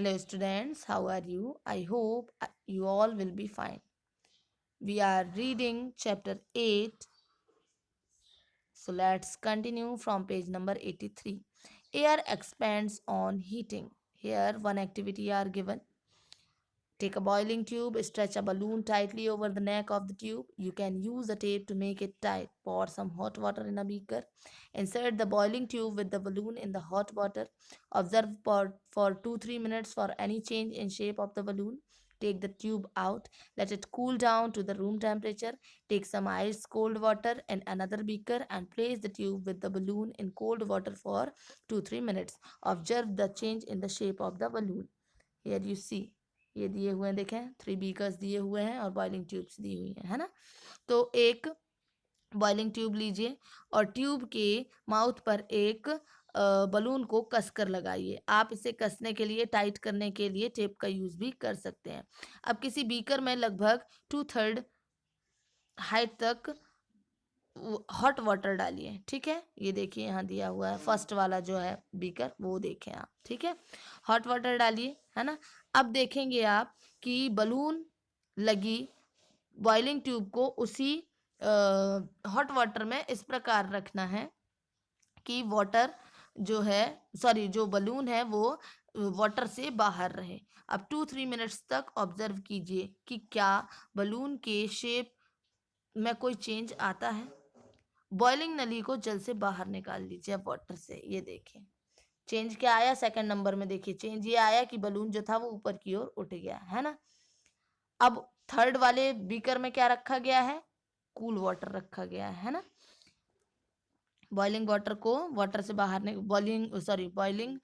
Hello students, how are you? I hope you all will be fine. We are reading chapter 8. So let's continue from page number 83. Air expands on heating. Here one activity are given. Take a boiling tube, stretch a balloon tightly over the neck of the tube. You can use the tape to make it tight. Pour some hot water in a beaker. Insert the boiling tube with the balloon in the hot water. Observe for 2-3 minutes for any change in shape of the balloon. Take the tube out. Let it cool down to the room temperature. Take some ice cold water in another beaker and place the tube with the balloon in cold water for 2-3 minutes. Observe the change in the shape of the balloon. Here you see. ये दिए हुए हैं, देखें 3 beakers दिए हुए हैं और boiling tubes दी हुई हैं, है ना। तो एक बॉइलिंग ट्यूब लीजिए और ट्यूब के माउथ पर एक बलून को कसकर लगाइए। आप इसे कसने के लिए, टाइट करने के लिए टेप का यूज़ भी कर सकते हैं। अब किसी बीकर में लगभग 2/3 हाइट तक हॉट वाटर डालिए। ठीक है, ये देखिए यहाँ दिया हुआ है फर्स्ट वाला जो है बीकर, वो देखें आप। ठीक है, हॉट वाटर डालिए, है ना। अब देखेंगे आप कि बलून लगी बॉइलिंग ट्यूब को उसी हॉट वाटर में इस प्रकार रखना है कि वाटर जो है, सॉरी, जो बलून है वो वाटर से बाहर रहे। अब 2-3 मिनट्स तक ऑब्जर्व कीजिए कि क्या बलून के शेप में कोई चेंज आता है। बॉइलिंग नली को जल से बाहर निकाल लीजिए वाटर से। ये देखिए चेंज क्या आया, सेकंड नंबर में देखिए चेंज ये आया कि बलून जो था वो ऊपर की ओर उठ गया, है ना। अब थर्ड वाले बीकर में क्या रखा गया है, कूल वाटर रखा गया है ना। बॉइलिंग वाटर को वाटर से बाहर बॉइलिंग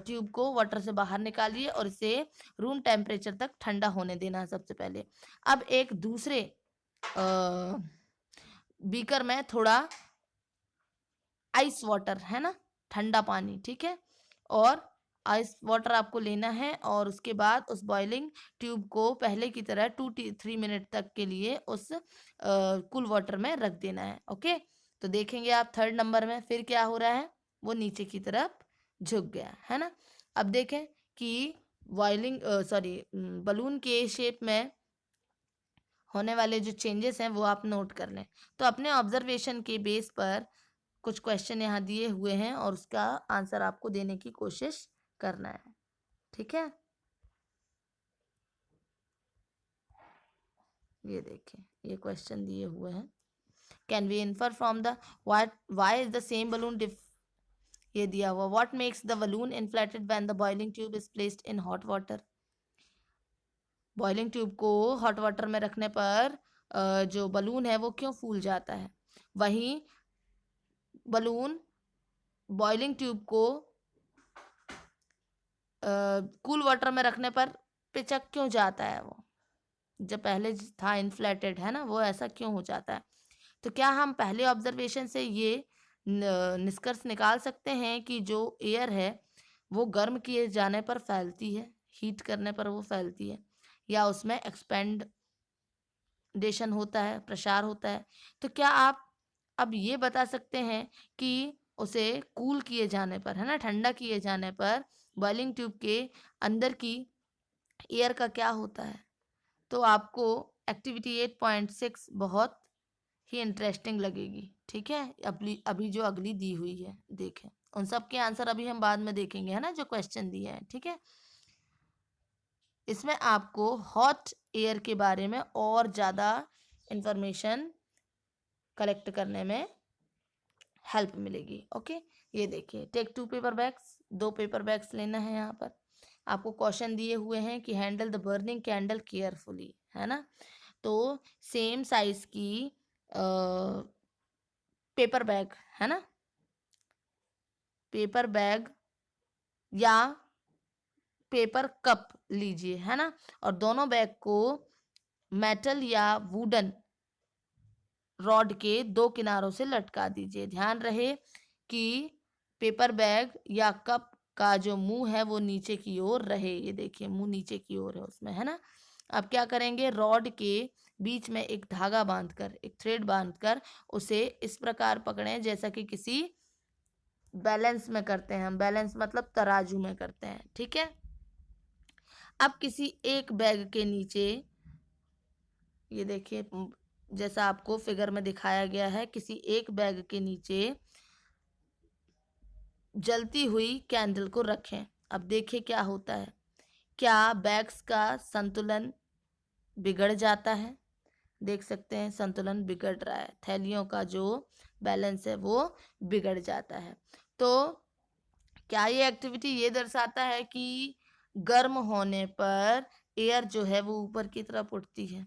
ट्यूब को वाटर से बाहर निकालिए और इसे रूम टेम्परेचर तक ठंडा होने देना है सबसे पहले। अब एक दूसरे बीकर में थोड़ा आइस वाटर, है ना, ठंडा पानी, ठीक है, और आइस वाटर आपको लेना है और उसके बाद उस बॉइलिंग ट्यूब को पहले की तरह 2-3 मिनट तक के लिए उस कूल वाटर में रख देना है। ओके, तो देखेंगे आप थर्ड नंबर में फिर क्या हो रहा है, वो नीचे की तरफ झुक गया, है ना। अब देखें कि बलून के शेप में होने वाले जो चेंजेस हैं वो आप नोट कर लें। तो अपने ऑब्जर्वेशन के बेस पर कुछ क्वेश्चन यहाँ दिए हुए हैं और उसका आंसर आपको देने की कोशिश करना है। ठीक है, ये देखिए ये क्वेश्चन दिए हुए हैं। Can we infer from the why is the same balloon ये दिया हुआ, what makes the balloon inflated when the boiling tube is placed in hot water. Boiling tube को हॉट वाटर में रखने पर जो बलून है वो क्यों फूल जाता है। वहीं बलून बॉइलिंग ट्यूब को कूल वाटर में रखने पर पिचक क्यों जाता है, वो जब पहले था इन्फ्लेटेड, है ना, वो ऐसा क्यों हो जाता है। तो क्या हम पहले ऑब्जर्वेशन से ये निष्कर्ष निकाल सकते हैं कि जो एयर है वो गर्म किए जाने पर फैलती है, हीट करने पर वो फैलती है, या उसमें एक्सपेंडेशन होता है, प्रसार होता है। तो क्या आप अब ये बता सकते हैं कि उसे कूल किए जाने पर, है ना, ठंडा किए जाने पर बॉइलिंग ट्यूब के अंदर की एयर का क्या होता है। तो आपको एक्टिविटी 8.6 बहुत ही इंटरेस्टिंग लगेगी। ठीक है, अभी जो अगली दी हुई है देखें, उन सब के आंसर अभी हम बाद में देखेंगे, है ना, जो क्वेश्चन दिए हैं। ठीक है, इसमें आपको हॉट एयर के बारे में और ज़्यादा इंफॉर्मेशन कलेक्ट करने में हेल्प मिलेगी। ओके, ये देखिए take 2 paper bags, 2 paper bags लेना है। यहाँ पर आपको क्वेश्चन दिए हुए हैं कि handle the burning candle carefully, है ना। तो सेम साइज की पेपर बैग, है ना, पेपर बैग या पेपर कप लीजिए, है ना, और दोनों बैग को मेटल या वुडन रॉड के 2 किनारों से लटका दीजिए। ध्यान रहे कि पेपर बैग या कप का जो मुंह है वो नीचे की ओर रहे। ये देखिए मुंह नीचे की ओर है उसमें, है ना। अब क्या करेंगे, रॉड के बीच में एक धागा बांधकर, एक थ्रेड बांधकर उसे इस प्रकार पकड़ें जैसा कि किसी बैलेंस में करते हैं हम। बैलेंस मतलब तराजू में करते हैं। ठीक है, अब किसी एक बैग के नीचे, ये देखिए जैसा आपको फिगर में दिखाया गया है, किसी एक बैग के नीचे जलती हुई कैंडल को रखें। अब देखिए क्या होता है, क्या बैग्स का संतुलन बिगड़ जाता है? देख सकते हैं संतुलन बिगड़ रहा है, थैलियों का जो बैलेंस है वो बिगड़ जाता है। तो क्या ये एक्टिविटी ये दर्शाता है कि गर्म होने पर एयर जो है वो ऊपर की तरफ उठती है।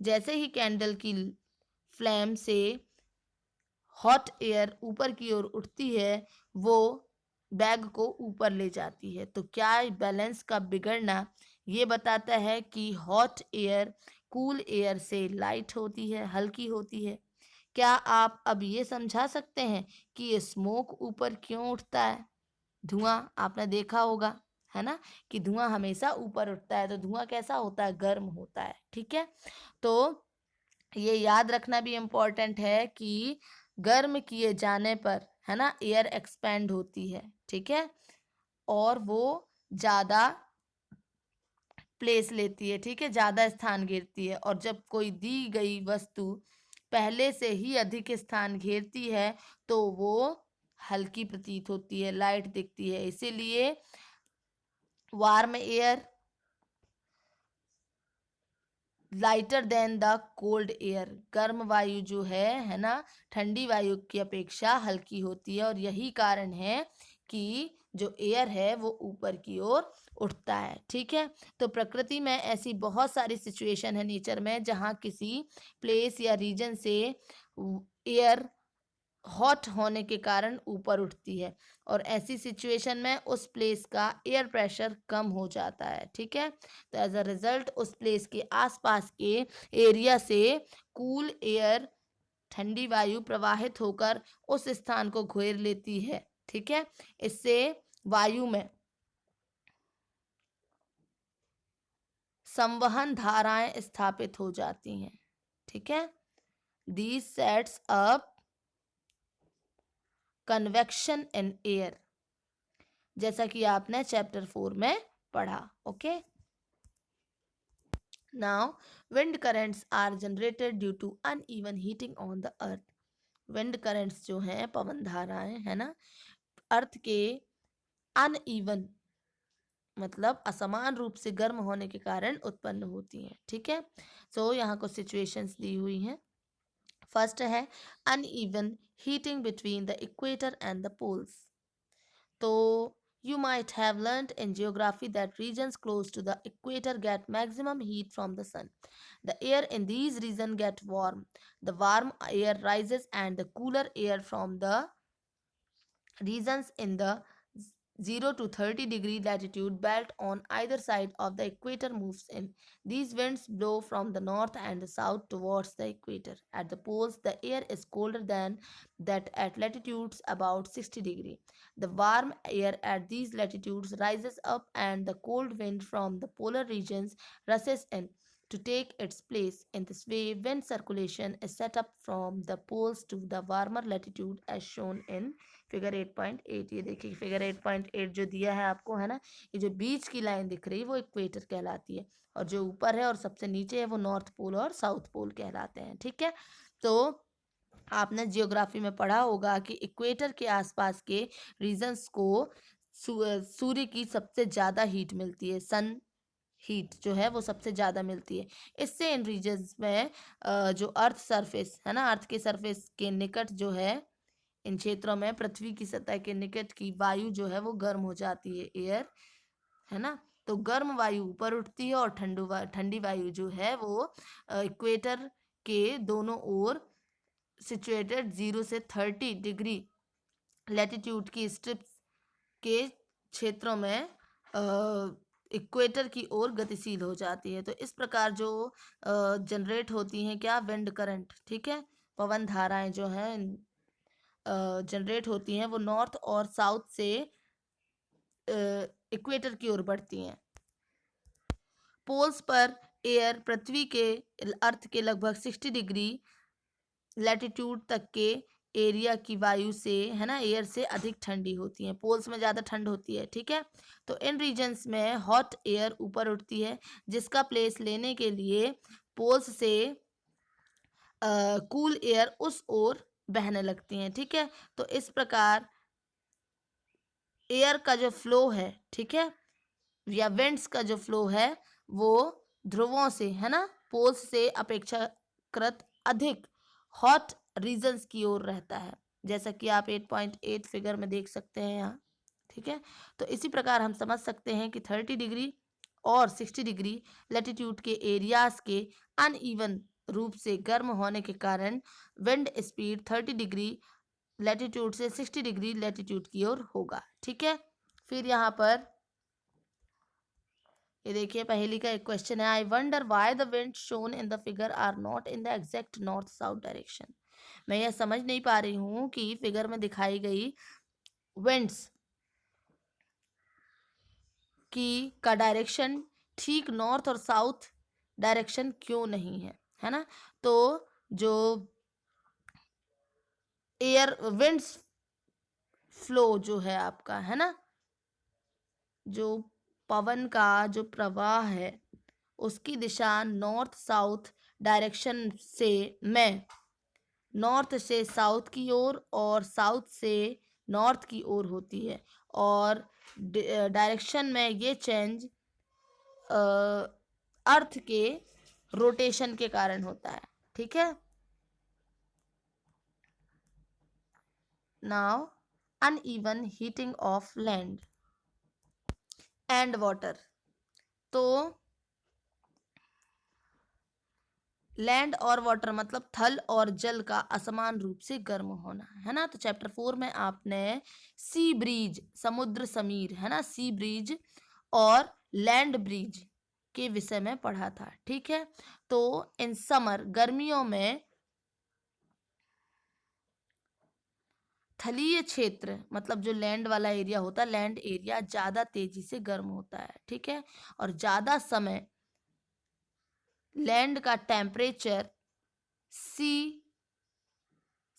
जैसे ही कैंडल की फ्लेम से हॉट एयर ऊपर की ओर उठती है, वो बैग को ऊपर ले जाती है। तो क्या बैलेंस का बिगड़ना ये बताता है कि हॉट एयर कूल एयर से लाइट होती है, हल्की होती है। क्या आप अब ये समझा सकते हैं कि ये स्मोक ऊपर क्यों उठता है? धुआं आपने देखा होगा, है ना, कि धुआं हमेशा ऊपर उठता है। तो धुआं कैसा होता है? गर्म होता है। ठीक है, तो ये याद रखना भी इम्पोर्टेंट है कि गर्म किए जाने पर, है ना, एयर एक्सपेंड होती है। ठीक है, और वो ज़्यादा प्लेस लेती है। ठीक है, ज़्यादा स्थान घेरती है। और जब कोई दी गई वस्तु पहले से ही अधिक स्थान घेरती है तो वो हल्की प्रतीत होती है, लाइट दिखती है। इसीलिए warm air lighter than the cold air, गर्म वायु जो है ना, ठंडी वायु की अपेक्षा हल्की होती है। और यही कारण है कि जो एयर है वो ऊपर की ओर उठता है। ठीक है, तो प्रकृति में ऐसी बहुत सारी सिचुएशन है नेचर में जहाँ किसी प्लेस या रीजन से एयर हॉट होने के कारण ऊपर उठती है, और ऐसी सिचुएशन में उस प्लेस का एयर प्रेशर कम हो जाता है। ठीक है, तो एज अ रिजल्ट उस प्लेस के आसपास के एरिया से कूल एयर, ठंडी वायु प्रवाहित होकर उस स्थान को घेर लेती है। ठीक है, इससे वायु में संवहन धाराएं स्थापित हो जाती हैं। ठीक है, this sets up convection in air, जैसा कि आपने चैप्टर 4 में पढ़ा। Okay, now wind currents are generated due to uneven heating on the earth. Wind currents जो हैं, पवन धाराएं, है ना, अर्थ के अनइवन मतलब असमान रूप से गर्म होने के कारण उत्पन्न होती हैं। ठीक है, सो यहाँ कुछ सिचुएशंस दी हुई हैं। फर्स्ट है uneven heating between the equator and the poles. तो you might have learned in geography that regions close to the equator get maximum heat from the sun. The air in these regions get warm. The warm air rises and the cooler air from the regions in the 0 to 30 degree latitude belt on either side of the equator moves in. These winds blow from the north and the south towards the equator. At the poles, the air is colder than that at latitudes about 60 degree. The warm air at these latitudes rises up and the cold wind from the polar regions rushes in to take its place. In this way, wind circulation is set up from the poles to the warmer latitude as shown in figure 8.8। ये देखिए figure 8.8 जो दिया है आपको, है ना, ये जो बीच की लाइन दिख रही है वो इक्वेटर कहलाती है, और जो ऊपर है और सबसे नीचे है वो नॉर्थ पोल और साउथ पोल कहलाते हैं। ठीक है, तो आपने जियोग्राफी में पढ़ा होगा कि इक्वेटर के आसपास के रीजन्स को सूर्य की सबसे ज़्यादा हीट मिलती है, सन हीट जो है वो सबसे ज़्यादा मिलती है। इससे इन रीजन्स में जो अर्थ सरफेस है ना, अर्थ के सरफेस के निकट जो है, इन क्षेत्रों में पृथ्वी की सतह के निकट की वायु जो है वो गर्म हो जाती है, एयर, है ना। तो गर्म वायु ऊपर उठती है और ठंडी वायु जो है वो इक्वेटर के दोनों ओर सिचुएटेड 0 से 30 डिग्री लैटिट्यूड की स्ट्रिप्स के क्षेत्रों में इक्वेटर की ओर गतिशील हो जाती है। तो इस प्रकार जो जनरेट होती हैं क्या, विंड करंट, ठीक है, पवन धाराएं जो हैं जनरेट होती हैं वो नॉर्थ और साउथ से इक्वेटर की ओर बढ़ती हैं। पोल्स पर एयर पृथ्वी के अर्थ के लगभग 60 डिग्री लैटिट्यूड तक के एरिया की वायु से, है ना, एयर से अधिक ठंडी होती है, पोल्स में ज़्यादा ठंड होती है, ठीक है। तो इन रीजन्स में हॉट एयर ऊपर उठती है, जिसका प्लेस लेने के लिए पोल्स से कूल एयर उस ओर बहने लगती हैं, ठीक है। तो इस प्रकार एयर का जो फ्लो है, ठीक है, या विंड्स का जो फ्लो है वो ध्रुवों से, है ना, पोल्स से अपेक्षाकृत अधिक हॉट रीजन्स की ओर रहता है, जैसा कि आप 8.8 फिगर में देख सकते हैं यहाँ, ठीक है। तो इसी प्रकार हम समझ सकते हैं कि 30 डिग्री और 60 डिग्री लैटिट्यूड के एरियाज के अनइवन रूप से गर्म होने के कारण विंड स्पीड 30 डिग्री लैटिट्यूड से 60 डिग्री लैटिट्यूड की ओर होगा, ठीक है। फिर यहाँ पर ये देखिए पहली का एक क्वेश्चन है, I wonder why the wind shown in the figure are not in the exact north south direction. मैं यह समझ नहीं पा रही हूँ कि फिगर में दिखाई गई विंड्स का डायरेक्शन ठीक नॉर्थ और साउथ डायरेक्शन क्यों नहीं है ना। तो जो एयर विंड्स फ्लो जो है आपका, है ना, जो पवन का जो प्रवाह है उसकी दिशा नॉर्थ साउथ डायरेक्शन से में नॉर्थ से साउथ की ओर और साउथ से नॉर्थ की ओर होती है, और डायरेक्शन में ये चेंज अर्थ के रोटेशन के कारण होता है, ठीक है। Now uneven heating of land and water. तो लैंड और वाटर मतलब थल और जल का असमान रूप से गर्म होना, है ना। तो चैप्टर 4 में आपने सी ब्रीज, समुद्र समीर, है ना, सी ब्रीज और लैंड ब्रीज के विषय में पढ़ा था, ठीक है। तो इन समर गर्मियों में थलीय क्षेत्र मतलब जो लैंड वाला एरिया होता है, लैंड एरिया ज्यादा तेजी से गर्म होता है, ठीक है। और ज्यादा समय लैंड का टेम्परेचर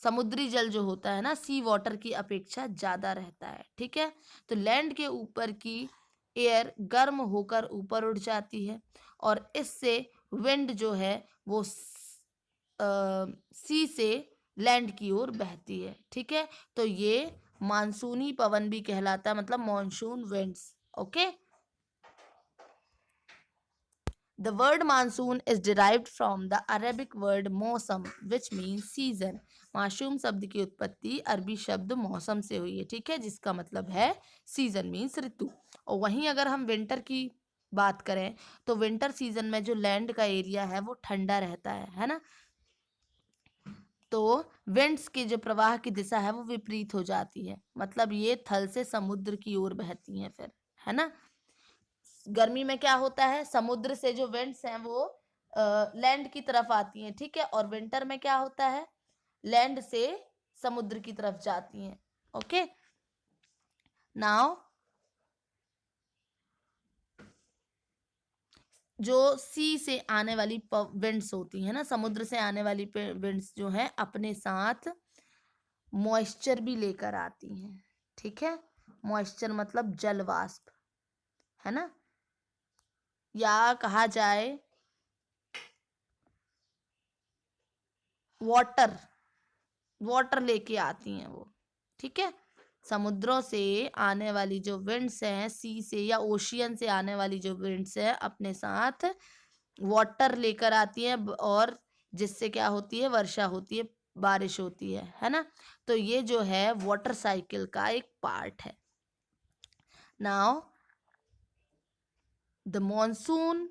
समुद्री जल जो होता है ना, सी वाटर की अपेक्षा ज्यादा रहता है, ठीक है। तो लैंड के ऊपर की एयर गर्म होकर ऊपर उठ जाती है और इससे विंड जो है वो सी से लैंड की ओर बहती है, ठीक है। तो ये मानसूनी पवन भी कहलाता है, मतलब monsoon winds, okay. The word monsoon is derived from the Arabic word मौसम which means season। मासूम शब्द की उत्पत्ति अरबी शब्द मौसम से हुई है, ठीक है, जिसका मतलब है सीजन मीन्स ऋतु। और वहीं अगर हम विंटर की बात करें तो विंटर सीजन में जो लैंड का एरिया है वो ठंडा रहता है ना। तो विंड्स के जो प्रवाह की दिशा है वो विपरीत हो जाती है, मतलब ये थल से समुद्र की ओर बहती हैं फिर, है ना। गर्मी में क्या होता है, समुद्र से जो विंड्स हैं वो लैंड की तरफ आती हैं, ठीक है। और विंटर में क्या होता है, लैंड से समुद्र की तरफ जाती हैं, ओके। नाउ जो सी से आने वाली विंड्स होती है ना, समुद्र से आने वाली विंड्स जो है अपने साथ मॉइस्चर भी लेकर आती हैं, ठीक है। मॉइस्चर मतलब जल वाष्प, है ना, या कहा जाए वाटर लेके आती हैं वो, ठीक है। समुद्रों से आने वाली जो विंड्स हैं, सी से या ओशियन से आने वाली जो विंड्स हैं अपने साथ वाटर लेकर आती हैं, और जिससे क्या होती है, वर्षा होती है, बारिश होती है ना। तो ये जो है वाटर साइकिल का एक पार्ट है। Now the monsoon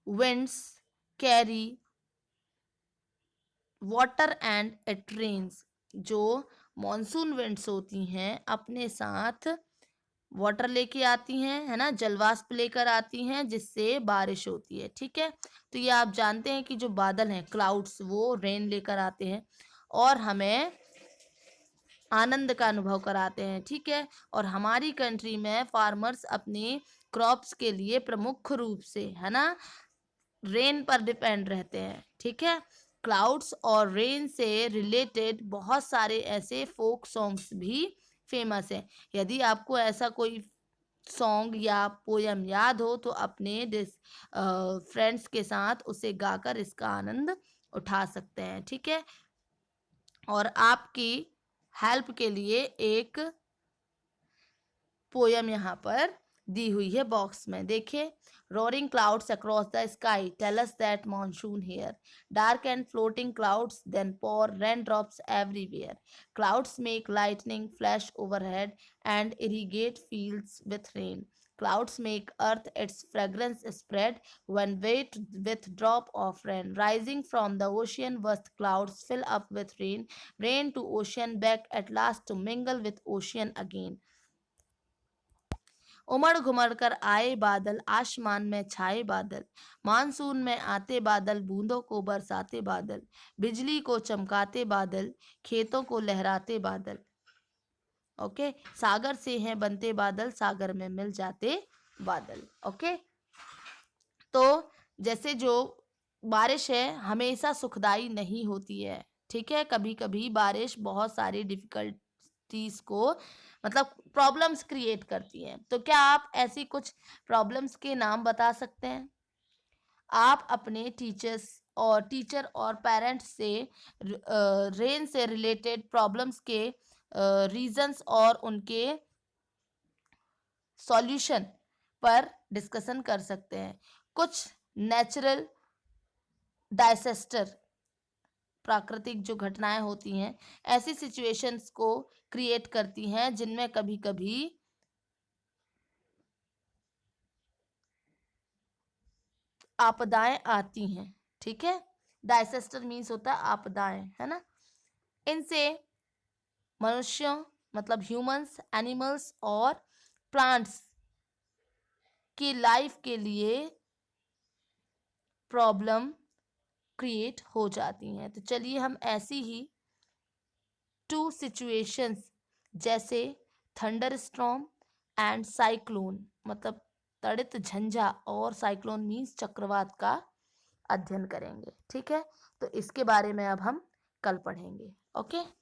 winds carry water and it rains. जो मॉनसून विंड्स होती हैं अपने साथ वाटर लेके आती हैं, है ना, जलवाष्प लेकर आती हैं, जिससे बारिश होती है, ठीक है। तो ये आप जानते हैं कि जो बादल हैं, क्लाउड्स, वो रेन लेकर आते हैं और हमें आनंद का अनुभव कराते हैं, ठीक है। और हमारी कंट्री में फार्मर्स अपने क्रॉप्स के लिए प्रमुख रूप से, है ना, रेन पर डिपेंड रहते हैं, ठीक है। क्लाउड्स और रेन से रिलेटेड बहुत सारे ऐसे फोक सॉन्ग्स भी फेमस हैं। यदि आपको ऐसा कोई सॉन्ग या पोयम याद हो तो अपने फ्रेंड्स के साथ उसे गाकर इसका आनंद उठा सकते हैं। ठीक है, और आपकी हेल्प के लिए एक पोयम यहाँ पर दी हुई है बॉक्स में, देखिए। Roaring clouds across the sky tell us that monsoon here, dark and floating clouds then pour rain drops everywhere, clouds make lightning flash overhead and irrigate fields with rain, clouds make earth its fragrance spread when wet with drop of rain, rising from the ocean vast clouds fill up with rain, rain to ocean back at last to mingle with ocean again, उमड़ घुमड़ कर आए बादल आसमान में छाए बादल, monsoon में आते बादल बूंदों को बरसाते बादल, बिजली को चमकाते बादल खेतों को लहराते बादल। ओके, सागर से हैं बनते बादल सागर में मिल जाते बादल। ओके, तो जैसे जो बारिश है हमेशा सुखदाई नहीं होती है। ठीक है, कभी कभी बारिश बहुत सारी डिफिकल्टीज को मतलब प्रॉब्लम्स क्रिएट करती हैं। तो क्या आप ऐसी कुछ प्रॉब्लम्स के नाम बता सकते हैं? आप अपने टीचर और पेरेंट्स से रेन से रिलेटेड प्रॉब्लम्स के रीजंस और उनके सॉल्यूशन पर डिस्कशन कर सकते हैं। कुछ नेचुरल डिजास्टर, प्राकृतिक जो घटनाएं होती हैं ऐसी सिचुएशंस को क्रिएट करती हैं जिनमें कभी कभी आपदाएं आती हैं। ठीक है, डिजास्टर मीन्स होता है आपदाएं, है ना। इनसे मनुष्यों मतलब ह्यूमंस, एनिमल्स और प्लांट्स की लाइफ के लिए प्रॉब्लम क्रिएट हो जाती हैं। तो चलिए हम ऐसी ही 2 सिचुएशंस जैसे थंडर स्टॉर्म एंड साइक्लोन मतलब तड़ित झंझा और साइक्लोन मीन्स चक्रवात का अध्ययन करेंगे। ठीक है, तो इसके बारे में अब हम कल पढ़ेंगे। ओके।